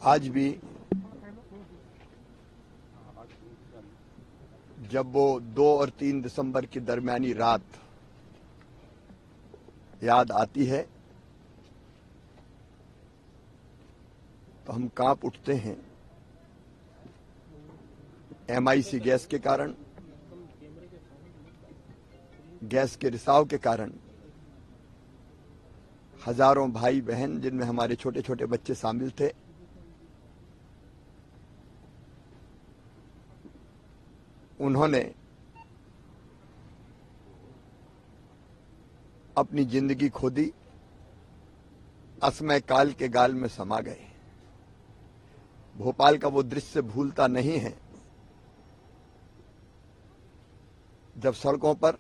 आज भी जब वो 2 और 3 दिसंबर की दरमियानी रात याद आती है तो हम कांप उठते हैं। MIC गैस के कारण, गैस के रिसाव के कारण हजारों भाई बहन, जिनमें हमारे छोटे छोटे बच्चे शामिल थे, उन्होंने अपनी जिंदगी खो दी, असमय काल के गाल में समा गए। भोपाल का वो दृश्य भूलता नहीं है जब सड़कों पर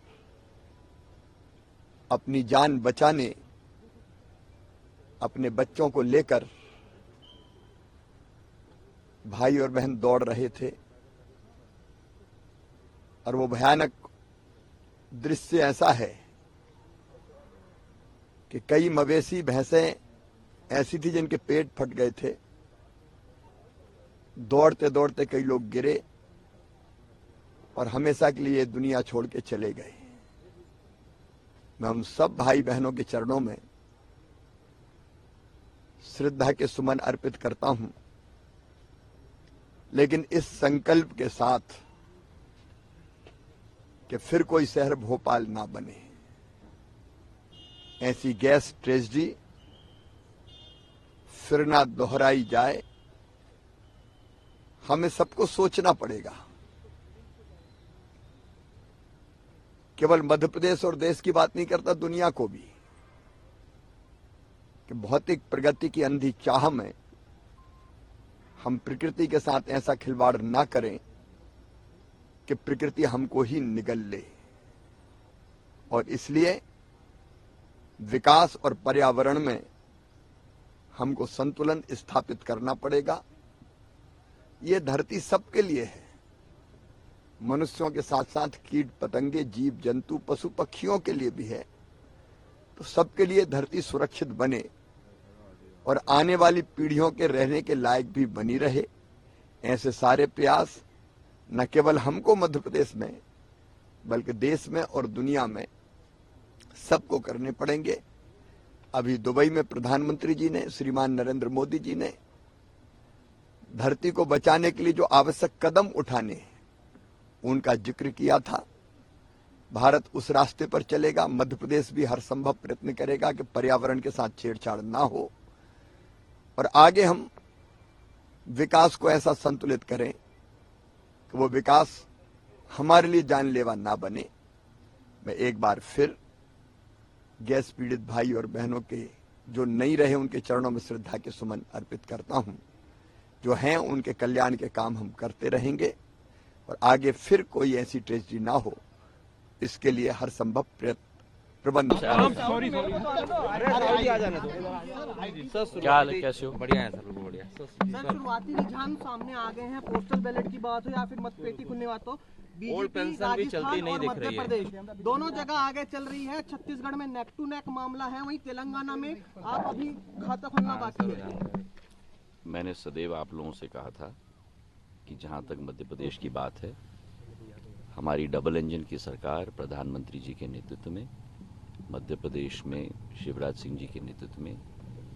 अपनी जान बचाने अपने बच्चों को लेकर भाई और बहन दौड़ रहे थे और वो भयानक दृश्य ऐसा है कि कई मवेशी भैंसें ऐसी थी जिनके पेट फट गए थे। दौड़ते दौड़ते कई लोग गिरे और हमेशा के लिए दुनिया छोड़ के चले गए। मैं हम सब भाई बहनों के चरणों में श्रद्धा के सुमन अर्पित करता हूं, लेकिन इस संकल्प के साथ कि फिर कोई शहर भोपाल ना बने। ऐसी गैस ट्रेजेडी फिर ना दोहराई जाए। हमें सबको सोचना पड़ेगा। केवल मध्य प्रदेश और देश की बात नहीं करता, दुनिया को भी, कि भौतिक प्रगति की अंधी चाह में हम प्रकृति के साथ ऐसा खिलवाड़ ना करें कि प्रकृति हमको ही निगल ले। और इसलिए विकास और पर्यावरण में हमको संतुलन स्थापित करना पड़ेगा। ये धरती सबके लिए है, मनुष्यों के साथ साथ कीट पतंगे, जीव जंतु, पशु पक्षियों के लिए भी है। तो सबके लिए धरती सुरक्षित बने और आने वाली पीढ़ियों के रहने के लायक भी बनी रहे। ऐसे सारे प्रयास न केवल हमको मध्य प्रदेश में बल्कि देश में और दुनिया में सबको करने पड़ेंगे। अभी दुबई में प्रधानमंत्री जी ने, श्रीमान नरेंद्र मोदी जी ने धरती को बचाने के लिए जो आवश्यक कदम उठाने उनका जिक्र किया था। भारत उस रास्ते पर चलेगा। मध्य प्रदेश भी हर संभव प्रयत्न करेगा कि पर्यावरण के साथ छेड़छाड़ ना हो और आगे हम विकास को ऐसा संतुलित करें कि वो विकास हमारे लिए जानलेवा ना बने। मैं एक बार फिर गैस पीड़ित भाई और बहनों के जो नहीं रहे उनके चरणों में श्रद्धा के सुमन अर्पित करता हूं। जो हैं उनके कल्याण के काम हम करते रहेंगे और आगे फिर कोई ऐसी ट्रेजेडी ना हो, इसके लिए हर संभव प्रबंध। क्या हाल है, कैसे हो? बढ़िया है सर, बढ़िया। सर, शुरुआती रुझान सामने आ गए हैं। पोस्टल बैलेट की बात हो या फिर मतपेटी खुलने बात हो, बीजेपी राजस्थान और मध्य प्रदेश दोनों जगह आगे चल रही है। छत्तीसगढ़ में नेक टू नेक मामला है, वहीं तेलंगाना में आप अभी खाता खुलना बाकी है। मैंने सदैव आप लोगों से कहा था कि जहां तक मध्य प्रदेश की बात है, हमारी डबल इंजन की सरकार प्रधानमंत्री जी के नेतृत्व में, मध्य प्रदेश में शिवराज सिंह जी के नेतृत्व में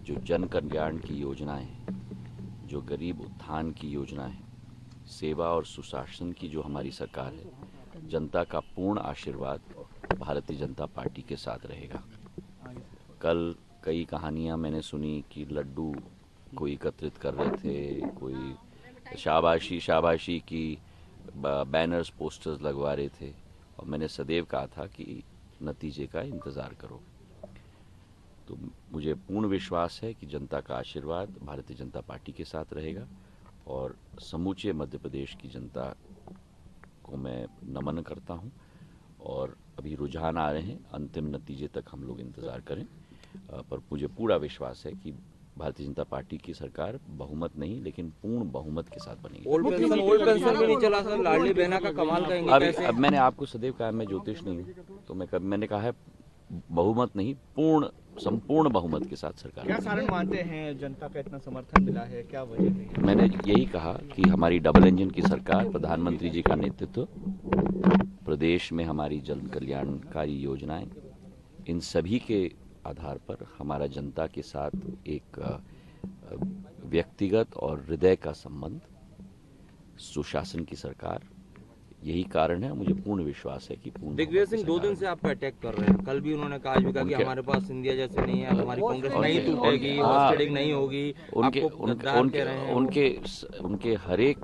जो जन कल्याण की योजनाएं हैं, जो गरीब उत्थान की योजनाएं हैं, सेवा और सुशासन की जो हमारी सरकार है, जनता का पूर्ण आशीर्वाद भारतीय जनता पार्टी के साथ रहेगा। कल कई कहानियां मैंने सुनी कि लड्डू कोई एकत्रित कर रहे थे, कोई शाबाशी की बैनर्स पोस्टर्स लगवा रहे थे, और मैंने सदैव कहा था कि नतीजे का इंतजार करो। तो मुझे पूर्ण विश्वास है कि जनता का आशीर्वाद भारतीय जनता पार्टी के साथ रहेगा और समूचे मध्य प्रदेश की जनता को मैं नमन करता हूं। और अभी रुझान आ रहे हैं, अंतिम नतीजे तक हम लोग इंतजार करें, पर मुझे पूरा विश्वास है कि भारतीय जनता पार्टी की सरकार बहुमत नहीं लेकिन पूर्ण बहुमत के साथ बनेगी। ओल्ड पेंशन भी नहीं चला सर, लाडली बहना का कमाल करेंगे। अब मैंने आपको सदैव कहा मैं ज्योतिष नहीं हूँ, तो मैंने कहा है बहुमत नहीं पूर्ण संपूर्ण बहुमत के साथ सरकार क्या बनेगी। कारण मानते हैं जनता का इतना समर्थन मिला है, क्या वजह रही है? मैंने यही कहा कि हमारी डबल इंजन की सरकार, प्रधानमंत्री जी का नेतृत्व, प्रदेश में हमारी जन कल्याणकारी योजनाएं, इन सभी के आधार पर हमारा जनता के साथ एक व्यक्तिगत और हृदय का संबंध, सुशासन की सरकार, यही कारण है। मुझे पूर्ण विश्वास है कि पूर्ण दिग्विजय सिंह 2 दिन से आप पे अटैक कर रहे हैं। कल भी उन्होंने कहा, आज भी कहा कि हमारे पास इंडिया जैसे नहीं है, हमारी कांग्रेस नहीं टूटेगी, हॉस्टिलिटी नहीं होगी, उनके आपको उनके गद्दार कह उनके रहे हैं। उनके हर एक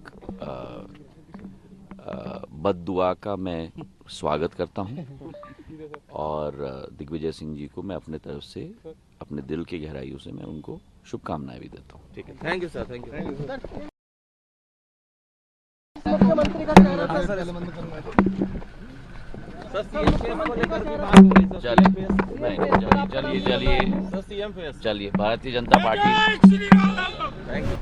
बद्दुआ का मैं स्वागत करता हूं और दिग्विजय सिंह जी को मैं अपने तरफ से, अपने दिल की गहराइयों से मैं उनको शुभकामनाएं भी देता हूं। ठीक है, thank you sir, thank you. मुख्यमंत्री का चेहरा सर सर सीएम को लेकर भी बात हो रही है। चलिए नहीं, चलिए सर सीएम फेस। चलिए Bharatiya Janata party thank you.